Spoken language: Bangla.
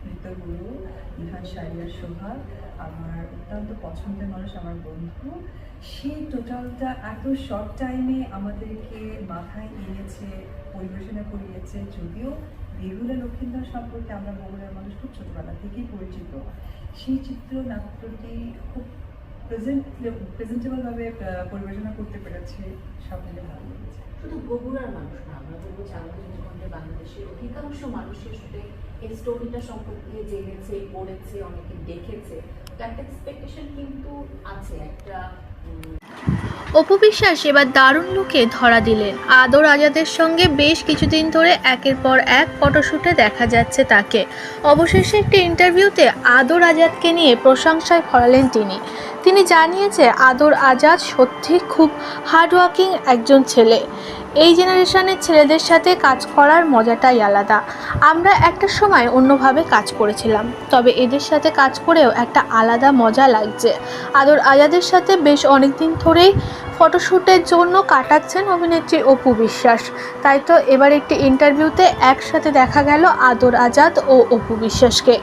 নৃত্যগুরু ইভান শাহরিয়ার সোহাগ আমার অত্যন্ত পছন্দের মানুষ, আমার বন্ধু। সেই টোটালটা এত শর্ট টাইমে আমাদেরকে মাথায় এনেছে, পরিবেশনা করিয়েছে। যদিও বেহুলা লক্ষিন্দর সম্পর্কে আমরা বগুড়ার মানুষ খুব ছোটবেলা থেকেই পরিচিত, সেই চিত্রনাট্যটি খুব প্রেজেন্টেবলভাবে পরিবেশনা করতে পেরেছে। সব মিলে ভালো লেগেছে। শুধু বগুড়ার মানুষ না, আমরা বলবো যে আমাদের জীবনে বাংলাদেশের অধিকাংশ মানুষের আসলে এই স্টোরিটা সম্পর্কে জেনেছে, পড়েছে, অনেকে দেখেছে। তো একটা এক্সপেকটেশন কিন্তু আছে, একটা অপু বিশ্বাস এবার দারুণ লুকে ধরা দিলেন। আদর আজাদের সঙ্গে বেশ কিছুদিন ধরে একের পর এক ফটোশ্যুটে দেখা যাচ্ছে তাকে। অবশেষে একটি ইন্টারভিউতে আদর আজাদকে নিয়ে প্রশংসায় ভরালেন তিনি জানিয়েছে আদর আজাদ সত্যি খুব হার্ডওয়ার্কিং একজন ছেলে। এই জেনারেশনের ছেলেদের সাথে কাজ করার মজাটাই আলাদা। আমরা একটা সময় অন্যভাবে কাজ করেছিলাম, তবে এদের সাথে কাজ করেও একটা আলাদা মজা লাগছে। আদর আজাদের সাথে বেশ অনেকদিন ধরেই ফটোশ্যুটের জন্য কাটাচ্ছেন অভিনেত্রী অপু বিশ্বাস। তাই তো এবার একটি ইন্টারভিউতে একসাথে দেখা গেল আদর আজাদ ও অপু বিশ্বাসকে।